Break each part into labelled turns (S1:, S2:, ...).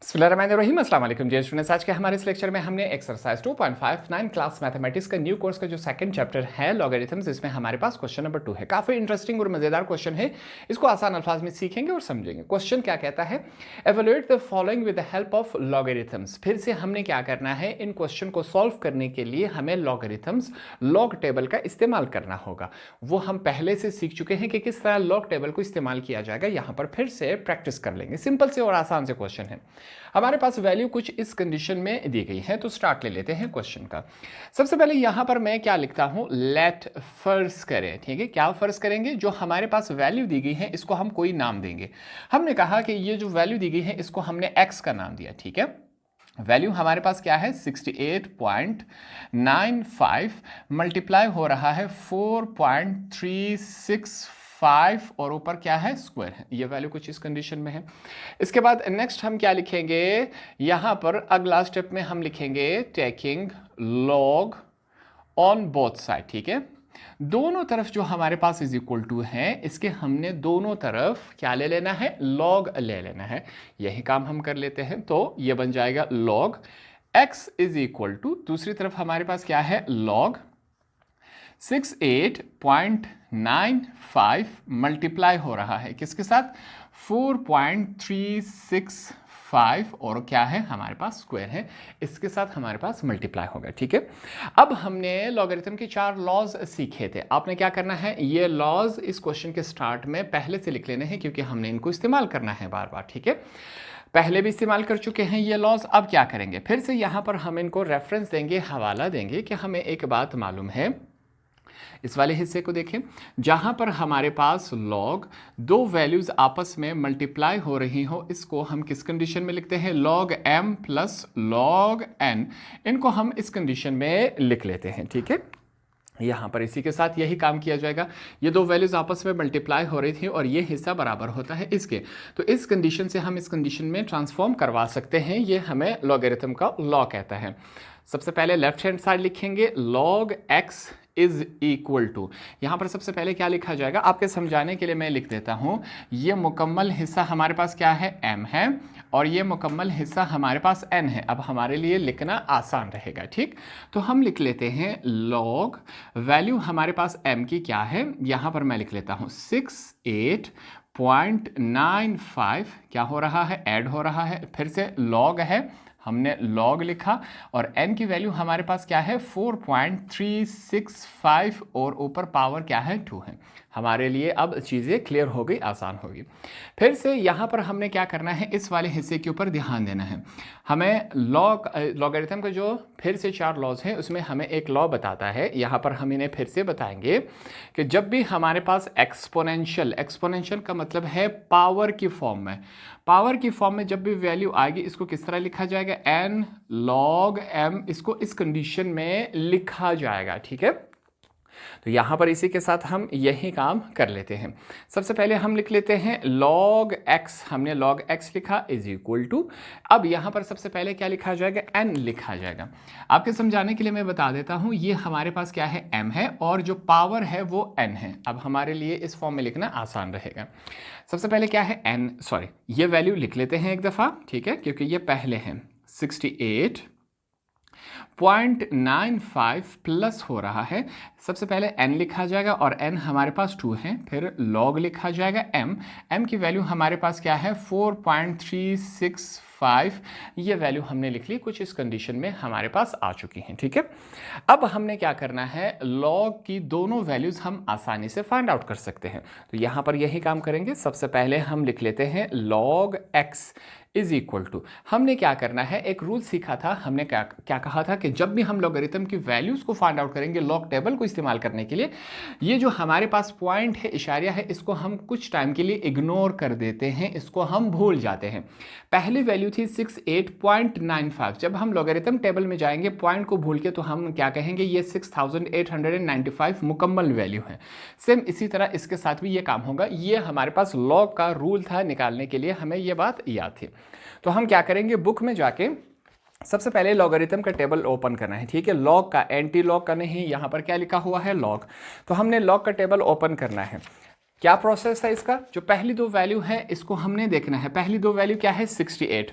S1: बिस्मिल्लाहिर्रहमानिर्रहीम, अस्सलाम वालेकुम डियर स्टूडेंट्स। आज के हमारे इस लेक्चर में हमने एक्सरसाइज 2.59 क्लास मैथमेटिक्स का न्यू कोर्स का जो सेकंड चैप्टर है लॉगरिथम्स, इसमें हमारे पास क्वेश्चन नंबर 2 है। काफ़ी इंटरेस्टिंग और मज़ेदार क्वेश्चन है, इसको आसान अल्फाज में सीखेंगे और समझेंगे। क्वेश्चन क्या कहता है, evaluate the following with the help of logarithms. फिर से हमने क्या करना है, इन क्वेश्चन को सॉल्व करने के लिए हमें लॉगरिथम्स, लॉग टेबल का इस्तेमाल करना होगा। वो हम पहले से सीख चुके हैं कि किस तरह लॉग टेबल को इस्तेमाल किया जाएगा। यहाँ पर फिर से प्रैक्टिस कर लेंगे। सिंपल से और आसान से क्वेश्चन है। हमारे पास वैल्यू कुछ इस कंडीशन में दी गई है, तो स्टार्ट ले लेते हैं क्वेश्चन का। सबसे पहले यहां पर मैं क्या लिखता हूं, लेट फर्ज करें। ठीक है, क्या फर्ज करेंगे, जो हमारे पास वैल्यू दी गई है इसको हम कोई नाम देंगे। हमने कहा कि ये जो वैल्यू दी गई है इसको हमने x का नाम दिया। ठीक है, वैल्यू हमारे पास क्या है, 68.95 मल्टीप्लाई हो रहा है 4.365 और ऊपर क्या है, स्क्वायर है। ये वैल्यू कुछ इस कंडीशन में है। इसके बाद नेक्स्ट हम क्या लिखेंगे, यहां पर अगला स्टेप में हम लिखेंगे taking log on both side. ठीक है, दोनों तरफ जो हमारे पास इज इक्वल टू है, इसके हमने दोनों तरफ क्या ले लेना है, लॉग ले लेना है। यही काम हम कर लेते हैं, तो ये बन जाएगा log x is equal to, दूसरी तरफ हमारे पास क्या है, लॉग 68.95 मल्टीप्लाई हो रहा है किसके साथ, 4.365 और क्या है हमारे पास, स्क्वायर है, इसके साथ हमारे पास मल्टीप्लाई होगा। ठीक है, अब हमने लॉगरिथम के 4 लॉज सीखे थे। आपने क्या करना है, ये लॉज इस क्वेश्चन के स्टार्ट में पहले से लिख लेने हैं, क्योंकि हमने इनको इस्तेमाल करना है बार बार। ठीक है, पहले भी इस्तेमाल कर चुके हैं ये लॉज। अब क्या करेंगे, फिर से यहां पर हम इनको रेफरेंस देंगे, हवाला देंगे कि हमें एक बात मालूम है। इस वाले हिस्से को देखें, जहां पर हमारे पास लॉग दो वैल्यूज आपस में मल्टीप्लाई हो रही हो, इसको हम किस कंडीशन में लिखते हैं, log m plus log n। इनको हम इस कंडीशन में लिख लेते हैं। ठीक है, यहां पर इसी के साथ यही काम किया जाएगा। ये दो वैल्यूज आपस में मल्टीप्लाई हो रही थी और ये हिस्सा बराबर होता है इसके, तो इस कंडीशन से हम इस कंडीशन में ट्रांसफॉर्म करवा सकते हैं। ये हमें लॉगरिथम का लॉ कहता है। सबसे पहले लेफ्ट हैंड साइड लिखेंगे, log x is equal to, यहां पर सबसे पहले क्या लिखा जाएगा, आपके समझाने के लिए मैं लिख देता हूं। ये मुकम्मल हिस्सा हमारे पास क्या है, m है, और ये मुकम्मल हिस्सा हमारे पास n है। अब हमारे लिए लिखना आसान रहेगा। ठीक, तो हम लिख लेते हैं लॉग वैल्यू हमारे पास m की क्या है, यहां पर मैं लिख लेता हूं 68.95 क्या हो रहा है, ऐड हो रहा है, फिर से लॉग है, हमने लॉग लिखा, और n की वैल्यू हमारे पास क्या है, 4.365 और ऊपर पावर क्या है, 2 है। हमारे लिए अब चीज़ें क्लियर हो गई, आसान होगी। फिर से यहाँ पर हमने क्या करना है, इस वाले हिस्से के ऊपर ध्यान देना है। हमें लॉगरिथम का जो फिर से 4 लॉज हैं, उसमें हमें एक लॉ बताता है, यहाँ पर हम इन्हें फिर से बताएंगे कि जब भी हमारे पास एक्सपोनेंशियल का मतलब है पावर की फॉर्म में, पावर की फॉर्म में जब भी वैल्यू आएगी, इसको किस तरह लिखा जाएगा, n log m, इसको इस कंडीशन में लिखा जाएगा। ठीक है, तो यहां पर इसी के साथ हम यही काम कर लेते हैं। सबसे पहले हम लिख लेते हैं log x, हमने log x लिखा इज इक्वल टू, अब यहां पर सबसे पहले क्या लिखा जाएगा, n लिखा जाएगा। आपके समझाने के लिए मैं बता देता हूं, ये हमारे पास क्या है, m है, और जो पावर है वो n है। अब हमारे लिए इस फॉर्म में लिखना आसान रहेगा। सबसे पहले क्या है, ये वैल्यू लिख लेते हैं एक दफ़ा। ठीक है, क्योंकि ये पहले हैं 68.95 प्लस हो रहा है, सबसे पहले n लिखा जाएगा, और n हमारे पास 2 है, फिर log लिखा जाएगा m की वैल्यू हमारे पास क्या है, 4.365, ये वैल्यू हमने लिख ली, कुछ इस कंडीशन में हमारे पास आ चुकी हैं। ठीक है, अब हमने क्या करना है, log की दोनों वैल्यूज हम आसानी से फाइंड आउट कर सकते हैं, तो यहां पर यही काम करेंगे। सबसे पहले हम लिख लेते हैं log x is equal to, हमने क्या करना है, एक रूल सीखा था, हमने क्या कहा था कि जब भी हम लॉगरिथम की वैल्यूज को फाइंड आउट करेंगे लॉग टेबल को इस्तेमाल करने के लिए, ये जो हमारे पास पॉइंट है, इशारिया है, इसको हम कुछ टाइम के लिए इग्नोर कर देते हैं, इसको हम भूल जाते हैं। पहली वैल्यू थी 68.95, जब हम लॉगरिथम टेबल में जाएंगे पॉइंट को भूल के, तो हम क्या कहेंगे, ये 6895 मुकम्मल वैल्यू है। सेम इसी तरह इसके साथ भी ये काम होगा। ये हमारे पास लॉग का रूल था निकालने के लिए, हमें ये बात याद थी। तो हम क्या करेंगे, बुक में जाके सबसे पहले लॉगरिथम का टेबल ओपन करना है। ठीक है, लॉग का, एंटी लॉग का नहीं, यहां पर क्या लिखा हुआ है, लॉग। तो हमने लॉग का टेबल ओपन करना है। क्या प्रोसेस है इसका, जो पहली दो वैल्यू है इसको हमने देखना है। पहली दो वैल्यू क्या है, 68,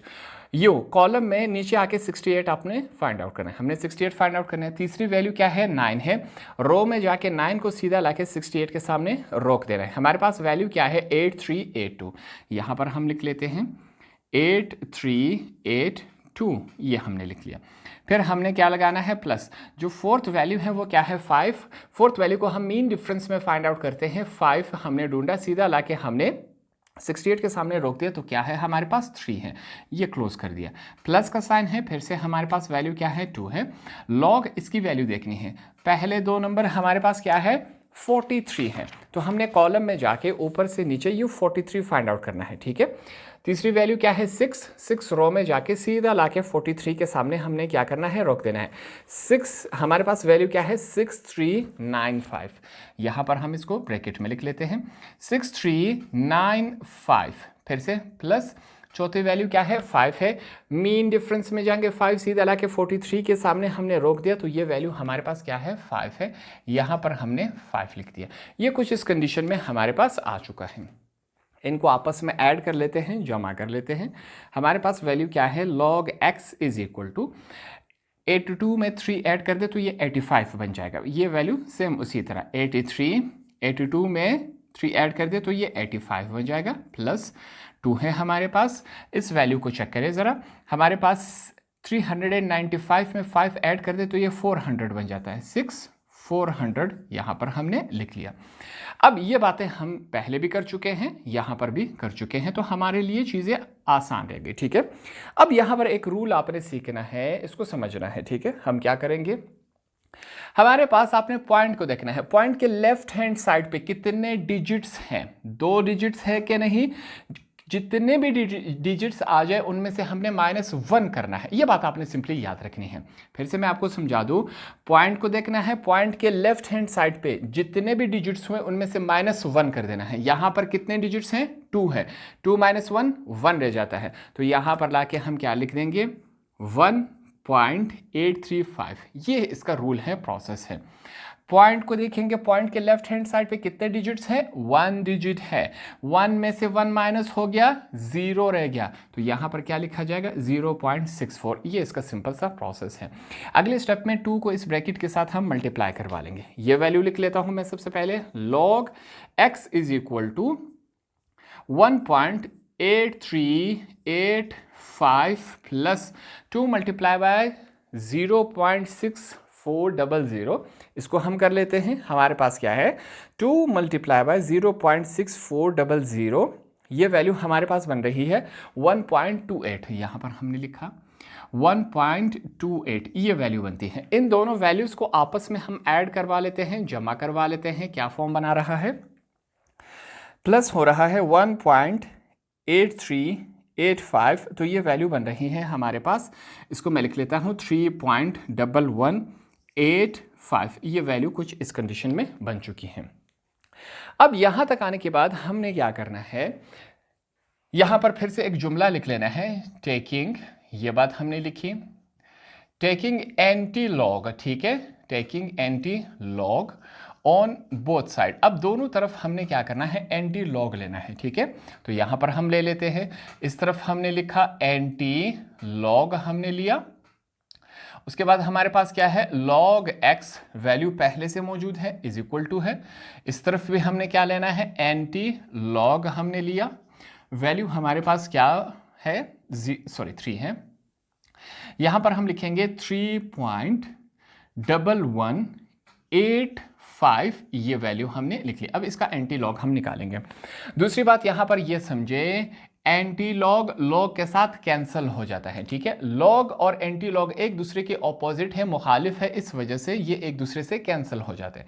S1: यो कॉलम में नीचे आके 68 आपने फाइंड आउट करना है, हमने 68 फाइंड आउट करना है। तीसरी वैल्यू क्या है, 9 है। रो में जाके 9 को सीधा लाके 68 के सामने रोक देना है। हमारे पास वैल्यू क्या है, 8382। यहाँ पर हम लिख लेते हैं 8382, ये हमने लिख लिया। फिर हमने क्या लगाना है, प्लस। जो फोर्थ वैल्यू है वो क्या है, 5। फोर्थ वैल्यू को हम मीन डिफरेंस में फाइंड आउट करते हैं। 5 हमने ढूंढा, सीधा लाके हमने 68 के सामने रोक दिया, तो क्या है हमारे पास 3 है, ये क्लोज कर दिया। प्लस का साइन है, फिर से हमारे पास वैल्यू क्या है, 2 है। लॉग इसकी वैल्यू देखनी है, पहले दो नंबर हमारे पास क्या है, 43 है, तो हमने कॉलम में जाके ऊपर से नीचे ये 43 फाइंड आउट करना है, ठीक है। तीसरी वैल्यू क्या है, 6 रो में जाके सीधा लाके 43 के सामने हमने क्या करना है, रोक देना है। 6 हमारे पास वैल्यू क्या है, 6395। यहाँ पर हम इसको ब्रैकेट में लिख लेते हैं 6395। फिर से प्लस, चौथी वैल्यू क्या है, 5 है। मीन डिफरेंस में जाएंगे, 5 सीधा लाके 43 के सामने हमने रोक दिया, तो ये वैल्यू हमारे पास क्या है, 5 है। यहाँ पर हमने 5 लिख दिया। ये कुछ इस कंडीशन में हमारे पास आ चुका है। इनको आपस में ऐड कर लेते हैं, जमा कर लेते हैं। हमारे पास वैल्यू क्या है, log x is equal to 82 में 3 ऐड कर दे तो ये 85 बन जाएगा। ये वैल्यू सेम उसी तरह 82 में 3 ऐड कर दे तो ये 85 बन जाएगा, प्लस 2 है हमारे पास। इस वैल्यू को चेक करें ज़रा, हमारे पास 395 में 5 ऐड कर दे तो ये 400 बन जाता है, 400 यहाँ पर हमने लिख लिया। अब ये बातें हम पहले भी कर चुके हैं, यहाँ पर भी कर चुके हैं, तो हमारे लिए चीज़ें आसान रह गई, ठीक है। अब यहाँ पर एक रूल आपने सीखना है, इसको समझना है, ठीक है। हम क्या करेंगे, हमारे पास आपने पॉइंट को देखना है, पॉइंट के लेफ्ट हैंड साइड पे कितने डिजिट्स हैं, 2 डिजिट्स है कि नहीं। जितने भी डिजिट्स आ जाए उनमें से हमने -1 करना है, ये बात आपने सिंपली याद रखनी है। फिर से मैं आपको समझा दूं, पॉइंट को देखना है, पॉइंट के लेफ्ट हैंड साइड पे जितने भी डिजिट्स हुए उनमें से -1 कर देना है। यहां पर कितने डिजिट्स हैं, 2 है, 2 - 1 1 रह जाता है, तो यहां पर लाके हम क्या लिख देंगे, 1.835। ये इसका रूल है, प्रोसेस है। पॉइंट को देखेंगे, पॉइंट के लेफ्ट हैंड साइड पे कितने डिजिट्स हैं, 1 डिजिट है, 1 में से 1 माइनस हो गया, 0 रह गया, तो यहां पर क्या लिखा जाएगा, 0.64। ये इसका सिंपल सा प्रोसेस है। अगले स्टेप में 2 को इस ब्रैकेट के साथ हम मल्टीप्लाई करवा लेंगे। ये वैल्यू लिख लेता हूं मैं सबसे पहले, log x is equal to 1.8385 plus 2 multiply by 0.6400। इसको हम कर लेते हैं, हमारे पास क्या है, 2 मल्टीप्लाई बाय 0.6400। ये वैल्यू हमारे पास बन रही है 1.28। यहाँ पर हमने लिखा 1.28, ये वैल्यू बनती है। इन दोनों वैल्यूज़ को आपस में हम ऐड करवा लेते हैं, जमा करवा लेते हैं। क्या फॉर्म बना रहा है, प्लस हो रहा है 1.8385, तो ये वैल्यू बन रही है हमारे पास। इसको मैं लिख लेता हूँ 3.1185। ये वैल्यू कुछ इस कंडीशन में बन चुकी है। अब यहाँ तक आने के बाद हमने क्या करना है, यहाँ पर फिर से एक जुमला लिख लेना है, टेकिंग, ये बात हमने लिखी, टेकिंग एंटी लॉग, ठीक है, taking anti log on both side. अब दोनों तरफ हमने क्या करना है, एंटी लॉग लेना है, ठीक है। तो यहाँ पर हम ले लेते हैं, इस तरफ हमने लिखा एंटी लॉग हमने लिया। उसके बाद हमारे पास क्या है, log x वैल्यू पहले से मौजूद है, इज इक्वल टू है। इस तरफ भी हमने क्या लेना है, एंटी लॉग हमने लिया। वैल्यू हमारे पास क्या है, 3 है। यहां पर हम लिखेंगे 3.1185, ये वैल्यू हमने लिख ली। अब इसका एंटी लॉग हम निकालेंगे। दूसरी बात यहां पर ये समझे, एंटी लॉग लॉग के साथ कैंसिल हो जाता है, ठीक है। लॉग और एंटी लॉग एक दूसरे के ऑपोजिट है, मुखालिफ है, इस वजह से ये एक दूसरे से कैंसिल हो जाते हैं।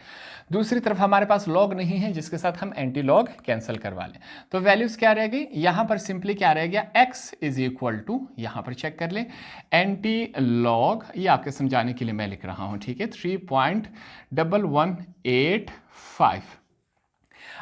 S1: दूसरी तरफ हमारे पास लॉग नहीं है जिसके साथ हम एंटी लॉग कैंसिल करवा लें, तो वैल्यूज क्या रह गई, यहां पर सिंपली क्या रह गया, x इज इक्वल टू, यहां पर चेक कर ले, एंटी लॉग, ये आपके समझाने के लिए मैं लिख रहा हूं, ठीक है, 3.1185।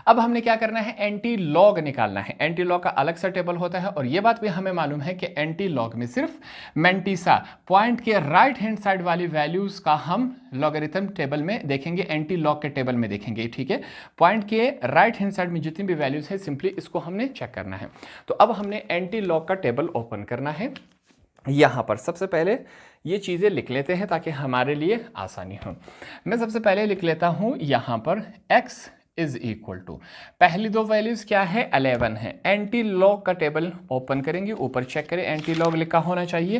S1: अब हमने क्या करना है, एंटी लॉग निकालना है। एंटी लॉग का अलग सा टेबल होता है, और यह बात भी हमें मालूम है कि एंटी लॉग में सिर्फ मैंटीसा पॉइंट के राइट हैंड साइड वाली वैल्यूज का हम लॉगरिथम टेबल में देखेंगे, एंटी लॉग के टेबल में देखेंगे, ठीक है। पॉइंट के राइट हैंड साइड में जितनी भी वैल्यूज है, सिंपली इसको हमने चेक करना है। तो अब हमने एंटी लॉग का टेबल ओपन करना है। यहाँ पर सबसे पहले ये चीज़ें लिख लेते हैं ताकि हमारे लिए आसानी हो। मैं सबसे पहले लिख लेता हूँ यहाँ पर x इज इक्वल टू, पहली दो वैल्यूज़ क्या है, 11 है। एंटी लॉग का टेबल ओपन करेंगे, ऊपर चेक करें, एंटी लॉग लिखा होना चाहिए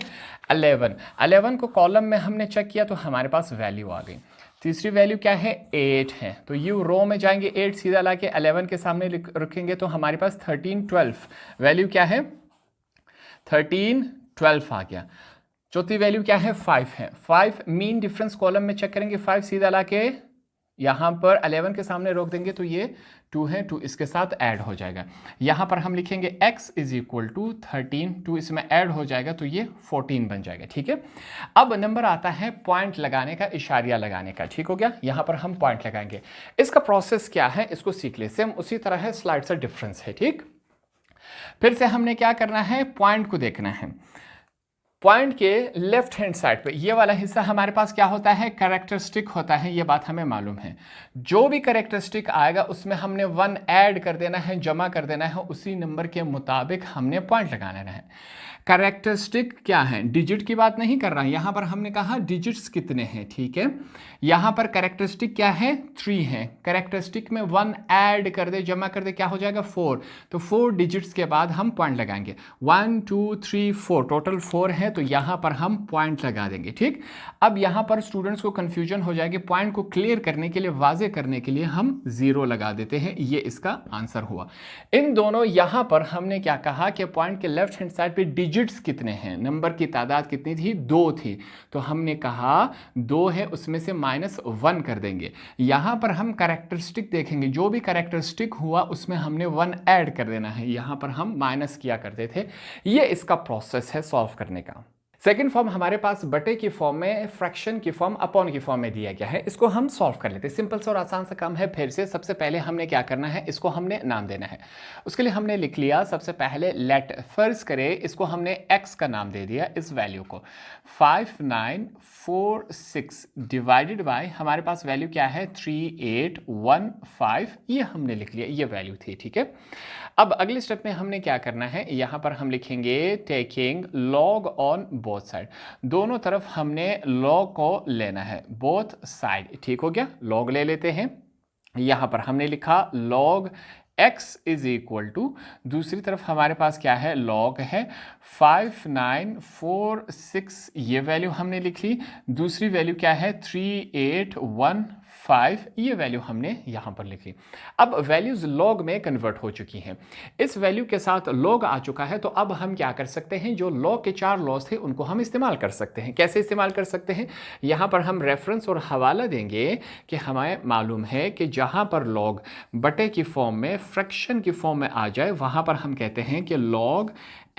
S1: 11 को कॉलम में हमने चेक किया तो हमारे पास वैल्यू आ गई। तीसरी वैल्यू क्या है, 8 है, तो यू रो में जाएंगे, 8 सीधा ला के 11 के सामने रखेंगे तो हमारे पास 13 12 वैल्यू क्या है, 13 12 आ गया। चौथी वैल्यू क्या है, 5 है। 5 मीन डिफरेंस कॉलम में चेक करेंगे, 5 सीधा ला के यहाँ पर 11 के सामने रोक देंगे तो ये 2 है, 2 इसके साथ ऐड हो जाएगा। यहाँ पर हम लिखेंगे x इज इक्वल टू 13, 2 इसमें ऐड हो जाएगा तो ये 14 बन जाएगा। ठीक है, अब नंबर आता है पॉइंट लगाने का, इशारिया लगाने का। ठीक हो गया, यहाँ पर हम पॉइंट लगाएंगे। इसका प्रोसेस क्या है इसको सीख ले, सेम उसी तरह है, स्लाइड से डिफरेंस है। ठीक, फिर से हमने क्या करना है, पॉइंट को देखना है। पॉइंट के लेफ्ट हैंड साइड पे ये वाला हिस्सा हमारे पास क्या होता है, कैरेक्टरिस्टिक होता है, ये बात हमें मालूम है। जो भी कैरेक्टरिस्टिक आएगा उसमें हमने 1 ऐड कर देना है, जमा कर देना है, उसी नंबर के मुताबिक हमने पॉइंट लगाना है। कैरेक्टरिस्टिक क्या है, डिजिट की बात नहीं कर रहा है, यहाँ पर हमने कहा डिजिट्स कितने हैं। ठीक है, यहाँ पर कैरेक्टरिस्टिक क्या है, 3 है। कैरेक्टरिस्टिक में 1 ऐड कर दे, जमा कर दे, क्या हो जाएगा 4, तो 4 डिजिट्स के बाद हम पॉइंट लगाएंगे। 1 2 3 4 टोटल 4 है, तो यहाँ पर हम पॉइंट लगा देंगे। ठीक, अब यहाँ पर स्टूडेंट्स को कंफ्यूजन हो जाएगी, पॉइंट को क्लियर करने के लिए, वाजे करने के लिए हम 0 लगा देते हैं, ये इसका आंसर हुआ। इन दोनों यहाँ पर हमने क्या कहा कि पॉइंट के लेफ्ट हैंड साइड पे डिजिट्स कितने हैं, नंबर की तादाद कितनी थी, 2 थी, तो हमने कहा 2 है, उसमें से -1 कर देंगे। यहां पर हम कैरेक्टरिस्टिक देखेंगे, जो भी कैरेक्टरिस्टिक हुआ उसमें हमने 1 ऐड कर देना है, यहां पर हम माइनस किया करते थे। ये इसका प्रोसेस है सॉल्व करने का। सेकेंड फॉर्म हमारे पास बटे की फॉर्म में, फ्रैक्शन की फॉर्म, अपॉन की फॉर्म में दिया गया है। इसको हम सॉल्व कर लेते हैं, सिंपल सा और आसान सा काम है। फिर से सबसे पहले हमने क्या करना है, इसको हमने नाम देना है। उसके लिए हमने लिख लिया सबसे पहले लेट, फर्ज करें इसको हमने x का नाम दे दिया, इस वैल्यू को 5946 डिवाइडेड बाय, हमारे पास वैल्यू क्या है 3815, ये हमने लिख लिया, ये वैल्यू थी। ठीक है, अब अगले स्टेप में हमने क्या करना है, यहां पर हम लिखेंगे taking log on both side, दोनों तरफ हमने लॉग को लेना है, बोथ साइड। ठीक हो गया, लॉग ले लेते हैं। यहां पर हमने लिखा log x is equal to, दूसरी तरफ हमारे पास क्या है, लॉग है 5946, ये वैल्यू हमने लिख ली। दूसरी वैल्यू क्या है 3815, ये वैल्यू हमने यहां पर लिख ली। अब वैल्यूज लॉग में कन्वर्ट हो चुकी हैं, इस वैल्यू के साथ लॉग आ चुका है, तो अब हम क्या कर सकते हैं, जो लॉग के 4 लॉज थे उनको हम इस्तेमाल कर सकते हैं। कैसे इस्तेमाल कर सकते हैं, यहां पर हम रेफरेंस और हवाला देंगे कि हमें मालूम है कि जहां पर लॉग बटे की फॉर्म में, फ्रैक्शन की फॉर्म में आ जाए, वहां पर हम कहते हैं कि log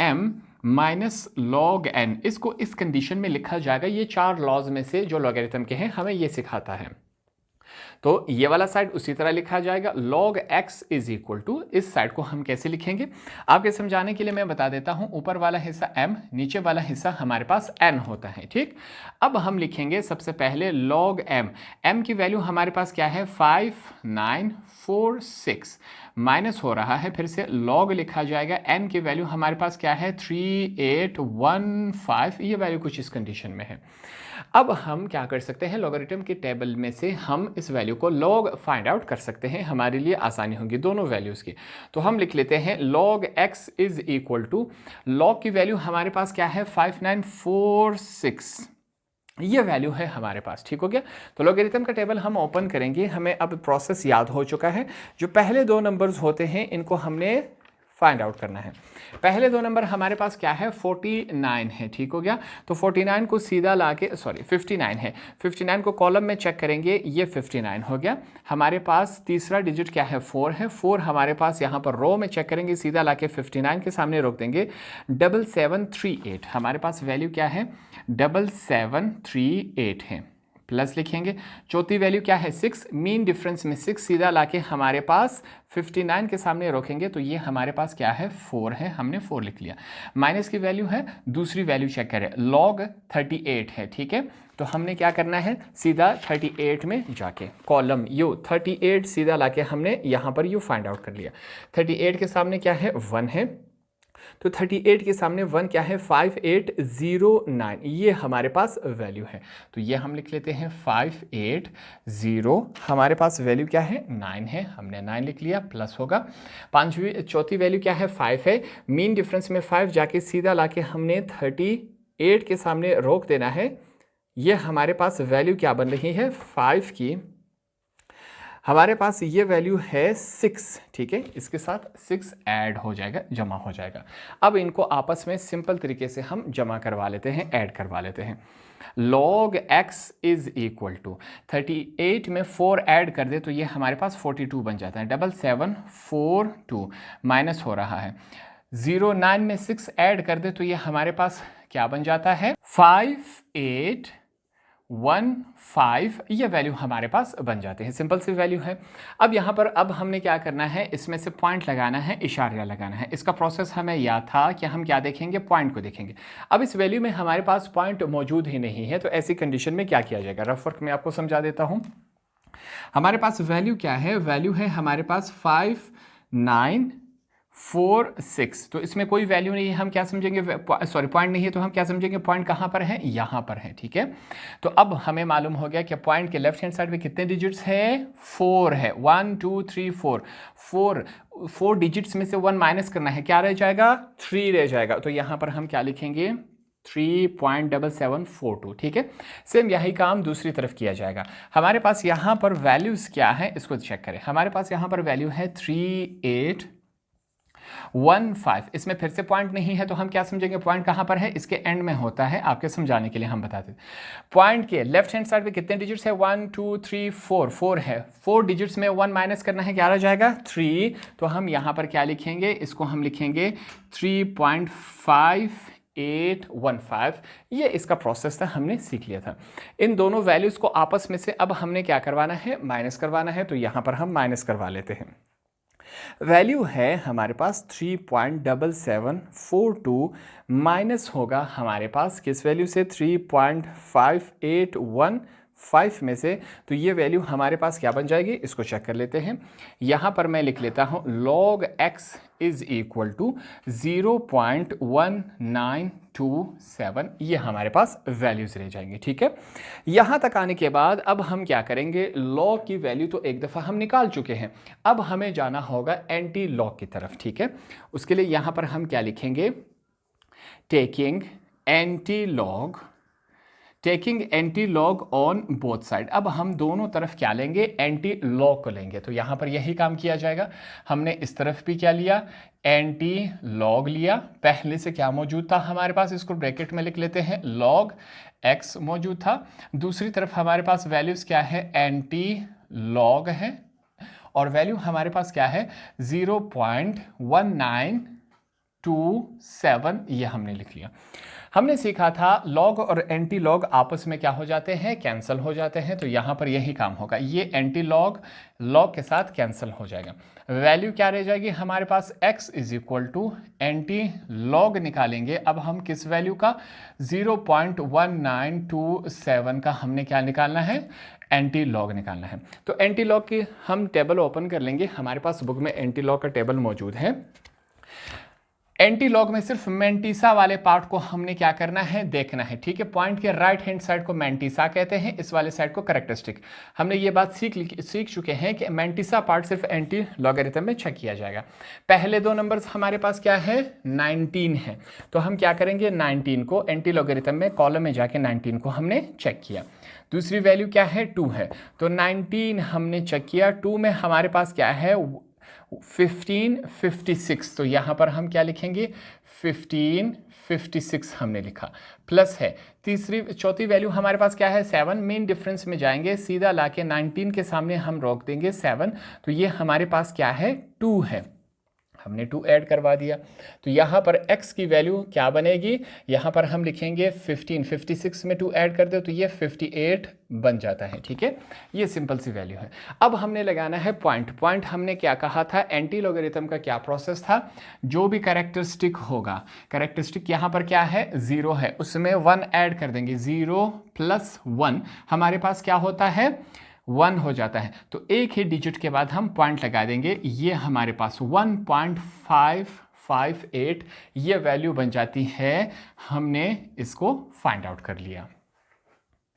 S1: m minus log n, इसको इस कंडीशन में लिखा जाएगा। ये 4 लॉज में से जो लॉगरिथम के हैं हमें ये सिखाता है। तो ये वाला साइड उसी तरह लिखा जाएगा, log x is equal to, इस साइड को हम कैसे लिखेंगे आपके समझाने के लिए मैं बता देता हूं। ऊपर वाला हिस्सा m, नीचे वाला हिस्सा हमारे पास n होता है। ठीक, अब हम लिखेंगे सबसे पहले log m की वैल्यू हमारे पास क्या है 5946, माइनस हो रहा है, फिर से log लिखा जाएगा, n की वैल्यू हमारे पास क्या है 3815, ये वैल्यू कुछ इस कंडीशन में है। अब हम क्या कर सकते हैं, लॉगरिथम के टेबल में से हम इस वैल्यू को log फाइंड आउट कर सकते हैं, हमारे लिए आसानी होगी दोनों वैल्यूज़ की। तो हम लिख लेते हैं log x is equal to, log की वैल्यू हमारे पास क्या है 5946, ये वैल्यू है हमारे पास। ठीक हो गया, तो लॉगरिथम का टेबल हम ओपन करेंगे, हमें अब प्रोसेस याद हो चुका है। जो पहले 2 नंबर्स होते हैं इनको हमने फाइंड आउट करना है। पहले 2 नंबर हमारे पास क्या है 49 है। ठीक हो गया, तो 49 को सीधा लाके, सॉरी 59 है, 59 को कॉलम में चेक करेंगे, ये 59 हो गया। हमारे पास तीसरा डिजिट क्या है 4 है, 4 हमारे पास यहाँ पर रो में चेक करेंगे, सीधा लाके 59 के सामने रोक देंगे, 7738, हमारे पास वैल्यू क्या है 7738 है, प्लस लिखेंगे। चौथी वैल्यू क्या है 6, मीन डिफरेंस में 6 सीधा लाके हमारे पास 59 के सामने रोकेंगे, तो ये हमारे पास क्या है 4 है, हमने 4 लिख लिया। माइनस की वैल्यू है, दूसरी वैल्यू चेक करें, log 38 है। ठीक है, तो हमने क्या करना है, सीधा 38 में जाके कॉलम यू 38 सीधा लाके हमने यहाँ पर यू फाइंड आउट कर लिया। 38 के सामने क्या है 1 है, तो 38 के सामने 1 क्या है, 5809, ये हमारे पास वैल्यू है। तो ये हम लिख लेते हैं 580, हमारे पास वैल्यू क्या है, 9 है, हमने 9 लिख लिया, प्लस होगा। चौथी वैल्यू क्या है, 5 है। मीन डिफरेंस में 5 जाके सीधा लाके हमने 38 के सामने रोक देना है। ये हमारे पास वैल्यू क्या बन रही है, 5 की हमारे पास ये वैल्यू है 6, ठीक है, इसके साथ 6 ऐड हो जाएगा, जमा हो जाएगा। अब इनको आपस में सिंपल तरीके से हम जमा करवा लेते हैं, ऐड करवा लेते हैं। log x is equal to 38 में 4 ऐड कर दे तो ये हमारे पास 42 बन जाता है। 7742 माइनस हो रहा है, 09 में 6 ऐड कर दे तो ये हमारे पास क्या बन जाता है, 5815, ये वैल्यू हमारे पास बन जाते हैं। सिंपल सी वैल्यू है। अब यहाँ पर अब हमने क्या करना है, इसमें से पॉइंट लगाना है, इशारा लगाना है। इसका प्रोसेस हमें याद था कि हम क्या देखेंगे, पॉइंट को देखेंगे। अब इस वैल्यू में हमारे पास पॉइंट मौजूद ही नहीं है, तो ऐसी कंडीशन में क्या किया जाएगा, रफ वर्क में आपको समझा देता हूँ। हमारे पास वैल्यू क्या है, वैल्यू है हमारे पास 5946, तो इसमें कोई वैल्यू नहीं है, हम क्या समझेंगे, सॉरी पॉइंट नहीं है, तो हम क्या समझेंगे, पॉइंट कहाँ पर है, यहाँ पर है, ठीक है। तो अब हमें मालूम हो गया कि पॉइंट के लेफ्ट हैंड साइड में कितने डिजिट्स है, 4 है, 1 2 3 4 डिजिट्स में से 1 माइनस करना है, क्या रह जाएगा, 3 रह जाएगा। तो यहाँ पर हम क्या लिखेंगे, 3.7742, ठीक है। सेम यही काम दूसरी तरफ किया जाएगा। हमारे पास यहाँ पर वैल्यूज क्या है, इसको चेक करें। हमारे पास यहाँ पर वैल्यू है 3815, इसमें फिर से पॉइंट नहीं है, तो हम क्या समझेंगे, पॉइंट कहाँ पर है, इसके एंड में होता है। आपके समझाने के लिए हम बताते हैं, पॉइंट के लेफ्ट हैंड साइड पे कितने डिजिट्स है, 1 2 3 4 है, 4 डिजिट्स में 1 माइनस करना है, क्या रह जाएगा, 3। तो हम यहाँ पर क्या लिखेंगे, इसको हम लिखेंगे 3.5815, ये इसका प्रोसेस था, हमने सीख लिया था। इन दोनों वैल्यूज को आपस में से अब हमने क्या करवाना है, माइनस करवाना है। तो यहाँ पर हम माइनस करवा लेते हैं। वैल्यू है हमारे पास 3.7742 माइनस होगा हमारे पास किस वैल्यू से, 3.5815 में से। तो ये वैल्यू हमारे पास क्या बन जाएगी, इसको चेक कर लेते हैं। यहाँ पर मैं लिख लेता हूँ log x is equal to 0.1927, ये हमारे पास वैल्यूज रह जाएंगे, ठीक है। यहाँ तक आने के बाद अब हम क्या करेंगे, log की वैल्यू तो एक दफ़ा हम निकाल चुके हैं, अब हमें जाना होगा एंटी लॉग की तरफ, ठीक है। उसके लिए यहाँ पर हम क्या लिखेंगे, taking anti log on both side. अब हम दोनों तरफ क्या लेंगे, एंटी लॉग को लेंगे। तो यहाँ पर यही काम किया जाएगा। हमने इस तरफ भी क्या लिया, एंटी लॉग लिया। पहले से क्या मौजूद था हमारे पास, इसको ब्रैकेट में लिख लेते हैं, log x मौजूद था। दूसरी तरफ हमारे पास वैल्यूज क्या है, एंटी लॉग है, और वैल्यू हमारे पास क्या है, 0.1927, ये हमने लिख लिया। हमने सीखा था लॉग और एंटी लॉग आपस में क्या हो जाते हैं, कैंसिल हो जाते हैं। तो यहाँ पर यही काम होगा, ये एंटी लॉग लॉग के साथ कैंसिल हो जाएगा। वैल्यू क्या रह जाएगी हमारे पास, x is equal to anti log निकालेंगे। अब हम किस वैल्यू का, 0.1927 का हमने क्या निकालना है, एंटी लॉग निकालना है। तो एंटी लॉग की हम टेबल ओपन कर लेंगे, हमारे पास बुक में एंटी लॉग का टेबल मौजूद है। एंटी लॉग में सिर्फ मैंटिसा वाले पार्ट को हमने क्या करना है, देखना है, ठीक है। पॉइंट के राइट हैंड साइड को मैंटिसा कहते हैं, इस वाले साइड को कैरेक्टरिस्टिक। हमने ये बात सीख चुके हैं कि मैंटिसा पार्ट सिर्फ एंटी लॉगरिथम में चेक किया जाएगा। पहले दो नंबर्स हमारे पास क्या है, 19 है, तो हम क्या करेंगे, 19 को एंटी लॉगरिथम में कॉलम में जाके 19 को हमने चेक किया। दूसरी वैल्यू क्या है, 2 है, तो 19 हमने चेक किया। 2 में हमारे पास क्या है, 1556, तो यहाँ पर हम क्या लिखेंगे, 1556 हमने लिखा, प्लस है। चौथी वैल्यू हमारे पास क्या है, 7। मेन डिफरेंस में जाएंगे, सीधा लाके 19 के सामने हम रोक देंगे 7, तो ये हमारे पास क्या है, 2 है, हमने 2 ऐड करवा दिया। तो यहाँ पर x की वैल्यू क्या बनेगी, यहाँ पर हम लिखेंगे 15, 56 में 2 ऐड कर दो तो ये 58 बन जाता है, ठीक है। ये सिंपल सी वैल्यू है। अब हमने लगाना है पॉइंट हमने क्या कहा था, एंटी लॉगरिथम का क्या प्रोसेस था, जो भी कैरेक्टरिस्टिक होगा, कैरेक्टरिस्टिक यहाँ पर क्या है, 0 है, उसमें 1 ऐड कर देंगे, 0 + 1 हमारे पास क्या होता है, 1 हो जाता है। तो एक ही डिजिट के बाद हम पॉइंट लगा देंगे, ये हमारे पास 0.58 ये वैल्यू बन जाती है। हमने इसको फाइंड आउट कर लिया।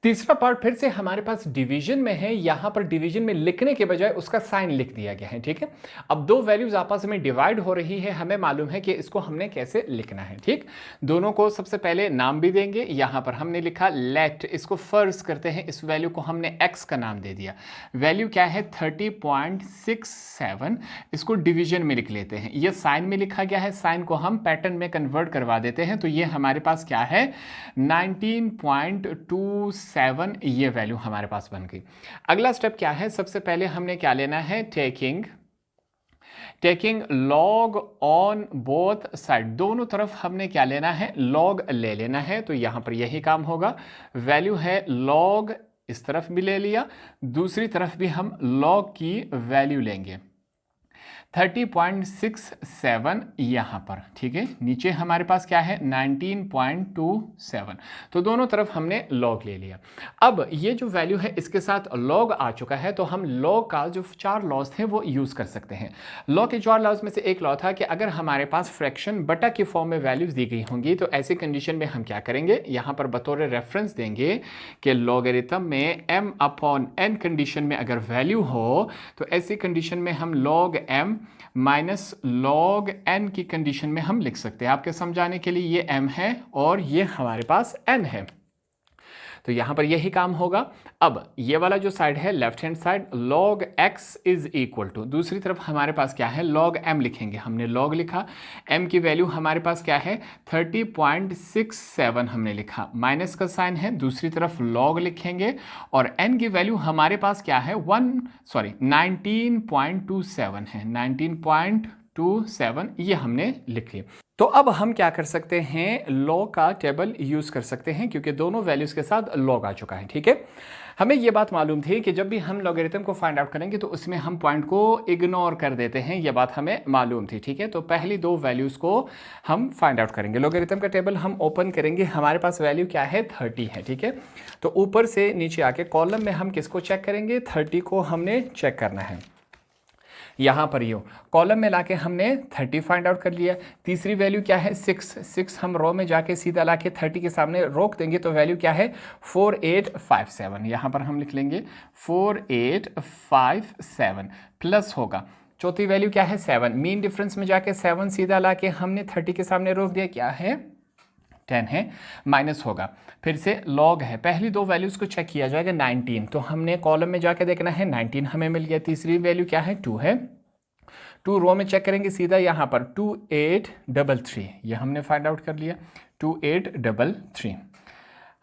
S1: तीसरा पार्ट फिर से हमारे पास डिवीजन में है। यहां पर डिवीजन में लिखने के बजाय उसका साइन लिख दिया गया है, ठीक है। अब दो वैल्यूज आपस में डिवाइड हो रही है, हमें मालूम है कि इसको हमने कैसे लिखना है, ठीक। दोनों को सबसे पहले नाम भी देंगे। यहां पर हमने लिखा लेट, इसको फर्ज करते हैं, इस वैल्यू को हमने x का नाम दे दिया। वैल्यू क्या है 30.67, इसको डिवीजन में लिख लेते हैं। ये साइन में लिखा गया है, साइन को हम पैटर्न में कन्वर्ट करवा देते हैं, तो ये हमारे पास क्या है 19.27, ये वैल्यू हमारे पास बन गई। अगला स्टेप क्या है, सबसे पहले हमने क्या लेना है, taking log on both side, दोनों तरफ हमने क्या लेना है, लॉग ले लेना है। तो यहां पर यही काम होगा। वैल्यू है लॉग, इस तरफ भी ले लिया, दूसरी तरफ भी हम लॉग की वैल्यू लेंगे 30.67 यहां पर, ठीक है। नीचे हमारे पास क्या है 19.27, तो दोनों तरफ हमने लॉग ले लिया। अब ये जो वैल्यू है इसके साथ लॉग आ चुका है, तो हम लॉग का जो 4 लॉज थे वो यूज कर सकते हैं। लॉग के 4 लॉज में से एक लॉ था कि अगर हमारे पास फ्रैक्शन बटा की फॉर्म में वैल्यूज दी गई होंगी, तो ऐसी कंडीशन में हम क्या करेंगे, यहां पर बतौर रेफरेंस देंगे कि लॉगरिथम में m/n कंडीशन में अगर वैल्यू हो, तो ऐसी कंडीशन में हम log m minus log n की कंडीशन में हम लिख सकते हैं। आपके समझाने के लिए ये m है और ये हमारे पास n है, तो यहां पर यही काम होगा। अब ये वाला जो साइड है left hand side, log x is equal to, दूसरी तरफ हमारे पास क्या है log m लिखेंगे। हमने log लिखा, m की वैल्यू हमारे पास क्या है 30.67 हमने लिखा, माइनस का साइन है, दूसरी तरफ log लिखेंगे और n की वैल्यू हमारे पास क्या है 19.27 है, 19.27 ये हमने लिख लिया। तो अब हम क्या कर सकते हैं, लॉग का टेबल यूज कर सकते हैं, क्योंकि दोनों वैल्यूज के साथ लॉग आ चुका है, ठीक है। हमें यह बात मालूम थी कि जब भी हम लॉगरिथम को फाइंड आउट करेंगे तो उसमें हम पॉइंट को इग्नोर कर देते हैं, यह बात हमें मालूम थी, ठीक है। तो पहली 2 वैल्यूज को हम फाइंड आउट करेंगे। लॉगरिथम का टेबल हम ओपन करेंगे, हमारे पास वैल्यू क्या है 30 है, ठीक है। तो ऊपर से नीचे आके कॉलम में हम किसको चेक करेंगे, 30 को हमने चेक करना है। यहां पर यो कॉलम में लाके हमने 30 फाइंड आउट कर लिया। तीसरी वैल्यू क्या है 6 हम रो में जाके सीधा लाके 30 के सामने रोक देंगे, तो वैल्यू क्या है 4857, यहां पर हम लिख लेंगे 4857 प्लस होगा। चौथी वैल्यू क्या है 7, मीन डिफरेंस में जाके 7 सीधा लाके हमने 30 के सामने रोक दिया, क्या है 10 है, माइनस होगा। फिर से लॉग है, पहली 2 वैल्यूज को चेक किया जाएगा 19, तो हमने कॉलम में जाके देखना है 19 हमें मिल गया। तीसरी वैल्यू क्या है 2 है, 2 रो में चेक करेंगे सीधा, यहां पर 2833 ये हमने फाइंड आउट कर लिया 2833।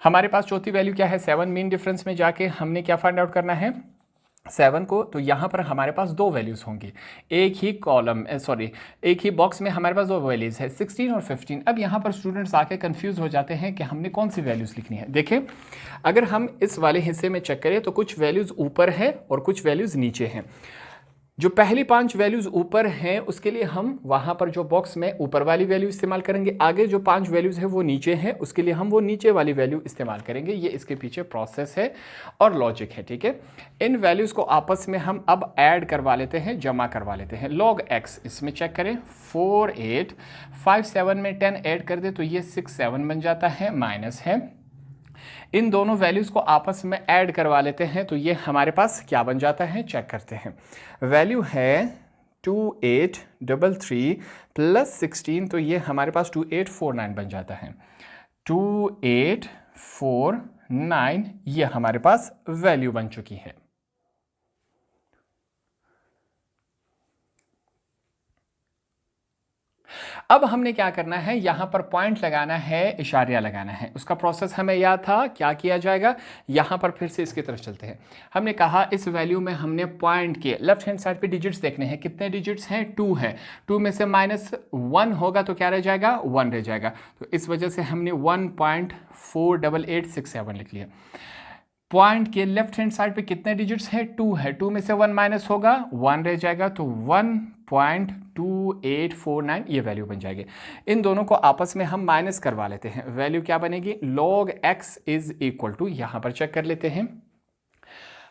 S1: हमारे पास चौथी वैल्यू क्या है 7, मीन डिफरेंस में जाके हमने क्या फाइंड आउट करना है 7 को, तो यहाँ पर हमारे पास 2 वैल्यूज़ होंगी, एक ही कॉलम एक ही बॉक्स में हमारे पास 2 वैल्यूज़ है 16 और 15। अब यहाँ पर स्टूडेंट्स आके कंफ्यूज हो जाते हैं कि हमने कौन सी वैल्यूज़ लिखनी है। देखें, अगर हम इस वाले हिस्से में चेक करें तो कुछ वैल्यूज़ ऊपर है और कुछ वैल्यूज़ नीचे हैं। जो पहली 5 वैल्यूज ऊपर हैं उसके लिए हम वहां पर जो बॉक्स में ऊपर वाली वैल्यू इस्तेमाल करेंगे, आगे जो 5 वैल्यूज है वो नीचे हैं, उसके लिए हम वो नीचे वाली वैल्यू इस्तेमाल करेंगे। ये इसके पीछे प्रोसेस है और लॉजिक है, ठीक है। इन वैल्यूज को आपस में हम अब ऐड करवा लेते हैं, जमा करवा लेते हैं। log x इसमें चेक करें 4857 में 10 ऐड कर दे तो ये 67 बन जाता है, माइनस है। इन दोनों वैल्यूज को आपस में ऐड करवा लेते हैं तो ये हमारे पास क्या बन जाता है, चेक करते हैं। वैल्यू है 2833 प्लस 16, तो ये हमारे पास 2849 बन जाता है। 2849 ये हमारे पास वैल्यू बन चुकी है। अब हमने क्या करना है, यहां पर पॉइंट लगाना है, इशारिया लगाना है। उसका प्रोसेस हमें याद था, क्या किया जाएगा, यहां पर फिर से इसकी तरफ चलते हैं। हमने कहा इस वैल्यू में हमने पॉइंट के लेफ्ट हैंड साइड पे डिजिट्स देखने हैं। कितने डिजिट्स हैं, 2 है, 2 में से -1 होगा तो क्या रह जाएगा, 1 रह जाएगा। तो इस वजह से हमने 1.48867 लिख लिया। पॉइंट के लेफ्ट हैंड साइड पे कितने डिजिट्स है, 2 है, 2 में से 1 माइनस होगा, 1 रह जाएगा, तो 1.2849 ये वैल्यू बन जाएगी। इन दोनों को आपस में हम माइनस करवा लेते हैं। वैल्यू क्या बनेगी, log x is equal to, यहां पर चेक कर लेते हैं।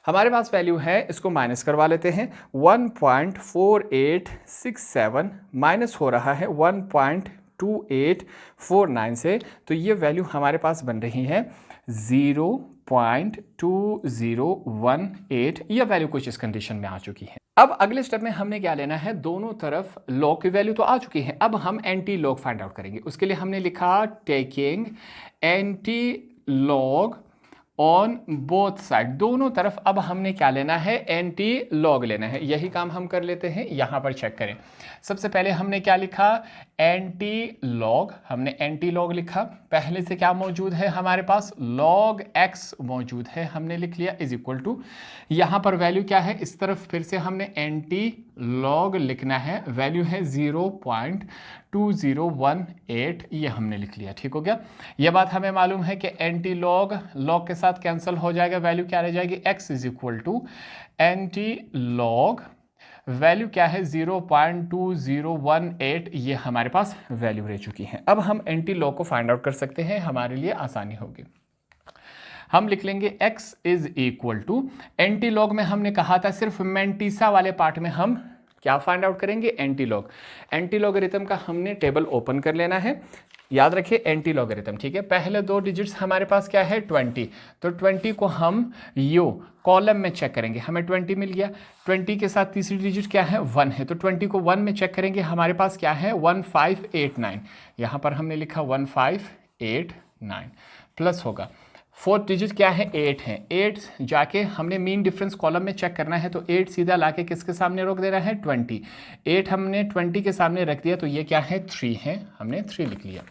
S1: हमारे पास वैल्यू है, इसको माइनस करवा लेते हैं। 1.4867 माइनस हो रहा है 1.2849 से, तो ये वैल्यू हमारे पास बन रही है 0.2018। यह वैल्यू कुछ इस कंडीशन में आ चुकी है। अब अगले स्टेप में हमने क्या लेना है, दोनों तरफ लॉग की वैल्यू तो आ चुकी है, अब हम एंटी लॉग फाइंड आउट करेंगे। उसके लिए हमने लिखा taking anti log on both side, दोनों तरफ अब हमने क्या लेना है, एंटी लॉग लेना है। यही काम हम कर लेते हैं, यहां पर चेक करें। सबसे पहले हमने क्या लिखा, एंटी लॉग, हमने एंटी लॉग लिखा। पहले से क्या मौजूद है हमारे पास, लॉग एक्स मौजूद है, हमने लिख लिया इज इक्वल टू, यहां पर वैल्यू क्या है, इस तरफ फिर से हमने एंटी लॉग लिखना है, वैल्यू है 0.2018, ये हमने लिख लिया। ठीक हो गया। यह बात हमें मालूम है कि एंटी लॉग लॉग के साथ कैंसिल हो जाएगा, वैल्यू क्या रह जाएगी, x is equal to anti log, value क्या है 0.2018, ये हमारे पास वैल्यू रह चुकी है। अब हम एंटी लॉग को फाइंड आउट कर सकते हैं, हमारे लिए आसानी होगी। हम लिख लेंगे x is equal to, anti log में हमने कहा था सिर्फ मेंटिसा वाले पार्ट में हम क्या फाइंड आउट करेंगे, एंटी लॉग। एंटी लॉगरिथम का हमने टेबल ओपन कर लेना है। याद रखिए एंटी लॉगरिथम, ठीक है। पहले दो डिजिट्स हमारे पास क्या है, 20, तो 20 को हम यो कॉलम में चेक करेंगे, हमें 20 मिल गया। 20 के साथ तीसरी डिजिट क्या है, 1 है, तो 20 को 1 में चेक करेंगे, हमारे पास क्या है 1589, यहाँ पर हमने लिखा 1589 प्लस होगा, फोर्थ डिजिट क्या है 8 है, 8 जाके हमने मीन डिफरेंस कॉलम में चेक करना है, तो 8 सीधा लाके किसके सामने रोक देना है 20, 8 हमने 20 के सामने रख दिया, तो ये क्या है 3 है, हमने 3 लिख लिया।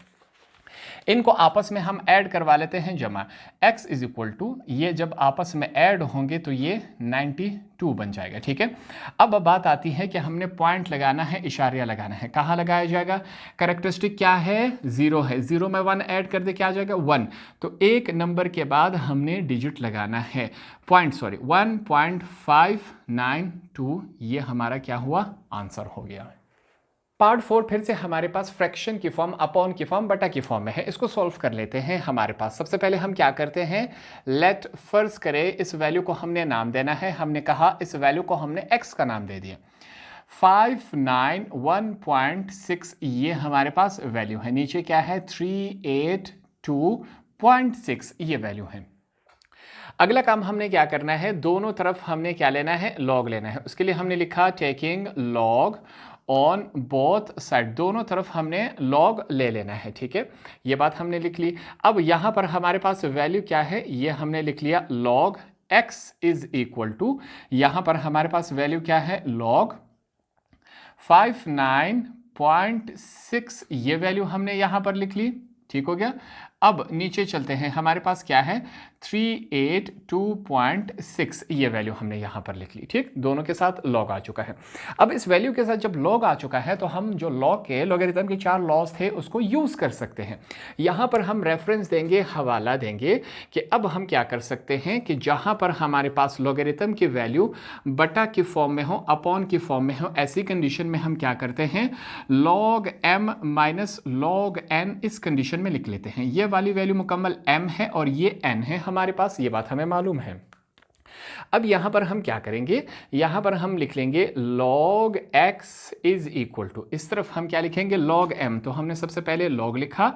S1: इनको आपस में हम ऐड करवा लेते हैं जमा, x इज इक्वल टू, ये जब आपस में ऐड होंगे तो ये 92 बन जाएगा। ठीक है। अब बात आती है कि हमने पॉइंट लगाना है, इशारिया लगाना है, कहाँ लगाया जाएगा, कैरेक्टरिस्टिक क्या है 0 है, 0 में 1 ऐड कर दे क्या आ जाएगा 1, तो एक नंबर के बाद हमने डिजिट लगाना है, पॉइंट 1.592, ये हमारा क्या हुआ आंसर हो गया। पार्ट 4 फिर से हमारे पास फ्रैक्शन की फॉर्म, अपॉन की फॉर्म, बटा की फॉर्म में है। इसको सॉल्व कर लेते हैं। हमारे पास सबसे पहले हम क्या करते हैं, लेट फर्ज करें इस वैल्यू को हमने नाम देना है, हमने कहा इस वैल्यू को हमने x का नाम दे दिया, 591.6 ये हमारे पास वैल्यू है, नीचे क्या है 382.6 ये वैल्यू है। अगला काम हमने क्या करना है, दोनों तरफ हमने क्या लेना है, लॉग लेना है। उसके लिए हमने लिखा taking log on both side, दोनों तरफ हमने लॉग ले लेना है। ठीक है, ये बात हमने लिख ली। अब यहाँ पर हमारे पास वैल्यू क्या है, ये हमने लिख लिया log x is equal to, यहाँ पर हमारे पास वैल्यू क्या है लॉग 59.6, ये वैल्यू हमने यहाँ पर लिख ली। ठीक हो गया। अब नीचे चलते हैं, हमारे पास क्या है 382.6, ये वैल्यू हमने यहाँ पर लिख ली। ठीक, दोनों के साथ लॉग आ चुका है। अब इस वैल्यू के साथ जब लॉग आ चुका है तो हम जो लॉग के लॉगरिथम के 4 लॉज थे उसको यूज़ कर सकते हैं। यहाँ पर हम रेफरेंस देंगे, हवाला देंगे कि अब हम क्या कर सकते हैं कि जहाँ पर हमारे पास लॉगरिथम की वैल्यू बटा की फॉर्म में हो, अपॉन की फॉर्म में हो, ऐसी कंडीशन में हम क्या करते हैं log m minus log n इस कंडीशन में लिख लेते हैं। ये वाली वैल्यू मुकम्मल m है और ये n है हमारे पास, ये बात हमें मालूम है। अब यहां पर हम क्या करेंगे, यहां पर हम लिख लेंगे log x is equal to, इस तरफ हम क्या लिखेंगे log m, तो हमने सबसे पहले log लिखा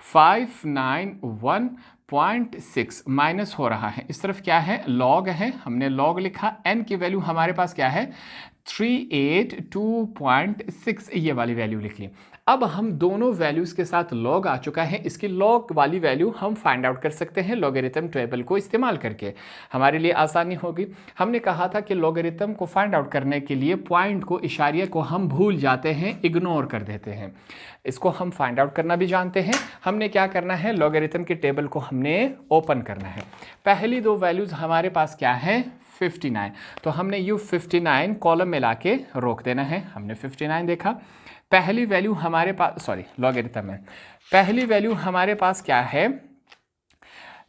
S1: 591.6 माइनस हो रहा है, इस तरफ क्या है log है, हमने log लिखा, n की वैल्यू हमारे पास क्या है 382.6, ये वाली वैल्यू लिख ली। अब हम दोनों वैल्यूज के साथ लॉग आ चुका है, इसकी लॉग वाली वैल्यू हम फाइंड आउट कर सकते हैं लॉगरिथम टेबल को इस्तेमाल करके, हमारे लिए आसानी होगी। हमने कहा था कि लॉगरिथम को फाइंड आउट करने के लिए पॉइंट को, इशारिया को हम भूल जाते हैं, इग्नोर कर देते हैं। इसको हम फाइंड आउट करना भी जानते हैं। हमने क्या करना है, लॉगरिथम के टेबल को हमने ओपन करना है। पहली दो वैल्यूज हमारे पास क्या है 59, तो हमने यू 59 कॉलम में लाके रोक देना है। हमने 59 देखा, पहली वैल्यू हमारे पास, सॉरी लॉगरिथम में पहली वैल्यू हमारे पास क्या है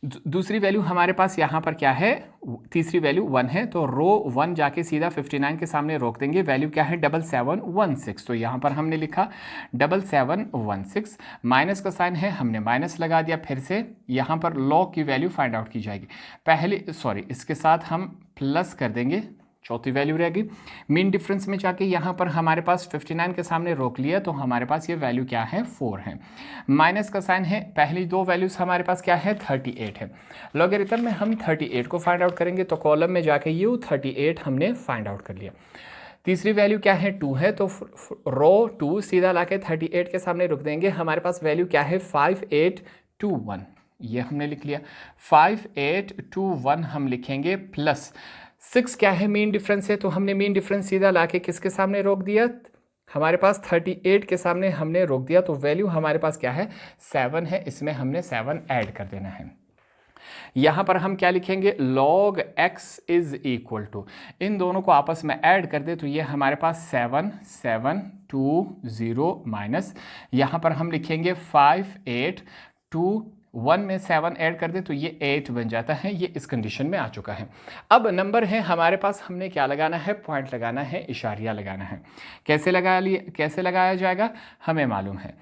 S1: दूसरी वैल्यू हमारे पास यहाँ पर क्या है, तीसरी वैल्यू 1 है, तो रो 1 जाके सीधा 59 के सामने रोक देंगे। वैल्यू क्या है 7716, तो यहाँ पर हमने लिखा 7716। माइनस का साइन है, हमने माइनस लगा दिया। फिर से यहाँ पर लॉग की वैल्यू फाइंड आउट की जाएगी। इसके साथ हम प्लस कर देंगे, चौथी वैल्यू रहेगी। मीन डिफरेंस में जाके यहाँ पर हमारे पास 59 के सामने रोक लिया, तो हमारे पास ये वैल्यू क्या है 4 है। माइनस का साइन है, पहली दो वैल्यूज हमारे पास क्या है 38 है। लॉगरिथम में हम 38 को फाइंड आउट करेंगे, तो कॉलम में जाके यू 38 हमने फाइंड आउट कर लिया। तीसरी वैल्यू क्या है 2 है, तो रो 2 सीधा लाके 38 के सामने रुक देंगे। हमारे पास वैल्यू क्या है 5821, ये हमने लिख लिया। 5821 हम लिखेंगे प्लस 6 क्या है मीन डिफरेंस है, तो हमने मीन डिफरेंस सीधा लाके किसके सामने रोक दिया, हमारे पास 38 के सामने हमने रोक दिया। तो वैल्यू हमारे पास क्या है 7 है, इसमें हमने 7 ऐड कर देना है। यहाँ पर हम क्या लिखेंगे, log x is equal to, इन दोनों को आपस में ऐड कर दे तो ये हमारे पास 7720 माइनस, यहाँ पर हम लिखेंगे 5821 में 7 ऐड कर दे तो ये 8 बन जाता है। ये इस कंडीशन में आ चुका है। अब नंबर है हमारे पास, हमने क्या लगाना है, पॉइंट लगाना है, इशारिया लगाना है। कैसे लगाया जाएगा हमें मालूम है।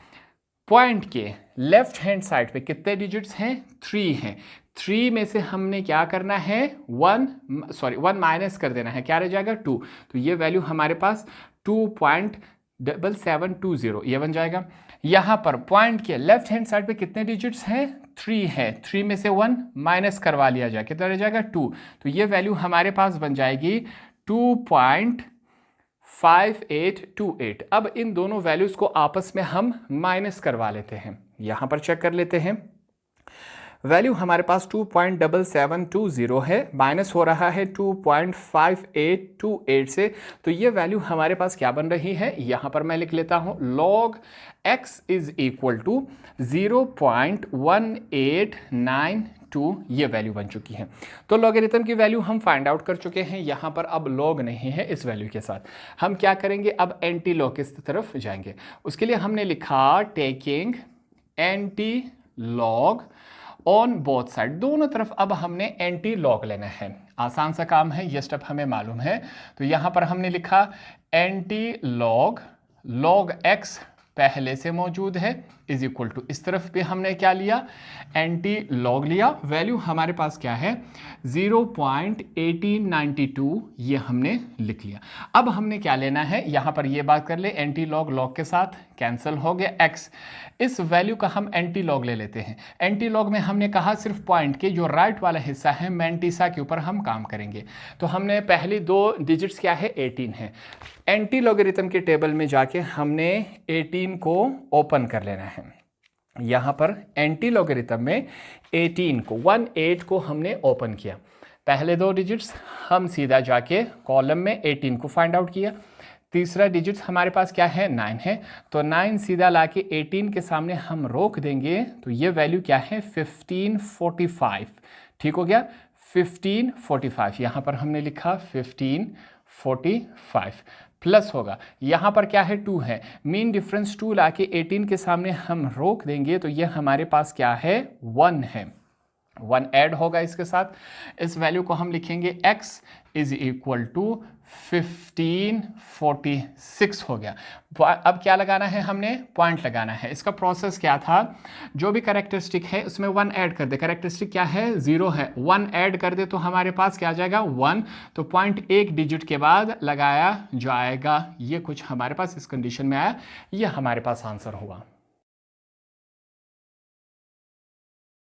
S1: पॉइंट के लेफ्ट हैंड साइड पे कितने डिजिट्स हैं, 3 हैं। 3 में से हमने क्या करना है 1 माइनस कर देना है, क्या रह जाएगा 2, तो ये वैल्यू हमारे पास 2.7720 ये बन जाएगा। यहाँ पर पॉइंट के लेफ्ट हैंड साइड पे कितने डिजिट्स हैं, 3 है। 3 में से 1 माइनस करवा लिया जाए, कितना रह जाएगा 2, तो ये वैल्यू हमारे पास बन जाएगी 2.5828। अब इन दोनों वैल्यूज को आपस में हम माइनस करवा लेते हैं, यहां पर चेक कर लेते हैं। वैल्यू हमारे पास 2.7720 है, माइनस हो रहा है 2.5828 से, तो ये वैल्यू हमारे पास क्या बन रही है, यहां पर मैं लिख लेता हूं log x is equal to 0.1892, ये वैल्यू बन चुकी है। तो लॉगरिथम की वैल्यू हम फाइंड आउट कर चुके हैं। यहाँ पर अब लॉग नहीं है इस वैल्यू के साथ, हम क्या करेंगे, अब एंटी लॉग की तरफ जाएंगे। उसके लिए हमने लिखा taking anti log on both side, दोनों तरफ अब हमने एंटी लॉग लेना है। आसान सा काम है, ये स्टेप हमें मालूम है। तो यहाँ पर हमने लिखा एंटी लॉग, log x पहले से मौजूद है इज इक्वल टू, इस तरफ भी हमने क्या लिया, एंटी लॉग लिया। वैल्यू हमारे पास क्या है 0.1892, ये हमने लिख लिया। अब हमने क्या लेना है, यहाँ पर ये बात कर ले, एंटी लॉग लॉग के साथ कैंसिल हो गया x, इस वैल्यू का हम एंटी लॉग ले लेते हैं। एंटी लॉग में हमने कहा सिर्फ पॉइंट के जो राइट वाला हिस्सा है मैंटिसा के ऊपर हम काम करेंगे। तो हमने पहली दो डिजिट्स क्या है 18 है। एंटी लॉगरिथम के टेबल में जाके हमने 18 को ओपन कर लेना है। यहाँ पर एंटी लॉगरिथम में 18 को 18 को हमने ओपन किया। पहले दो डिजिट्स हम सीधा जाके कॉलम में 18 को फाइंड आउट किया। तीसरा डिजिट हमारे पास क्या है 9 है, तो 9 सीधा लाके 18 के सामने हम रोक देंगे तो ये वैल्यू क्या है 1545। ठीक हो गया 1545, यहाँ पर हमने लिखा 1545 प्लस होगा, यहाँ पर क्या है 2 है, मीन डिफरेंस 2 लाके 18 के सामने हम रोक देंगे तो ये हमारे पास क्या है 1 है। 1 ऐड होगा इसके साथ, इस वैल्यू को हम लिखेंगे x इज इक्वल टू 1546 हो गया। अब क्या लगाना है, हमने पॉइंट लगाना है। इसका प्रोसेस क्या था, जो भी कैरेक्टरिस्टिक है उसमें 1 ऐड कर दे। कैरेक्टरिस्टिक क्या है 0 है, 1 ऐड कर दे तो हमारे पास क्या आ जाएगा 1, तो पॉइंट एक डिजिट के बाद लगाया जाएगा। ये कुछ हमारे पास इस कंडीशन में आया, ये हमारे पास आंसर हुआ।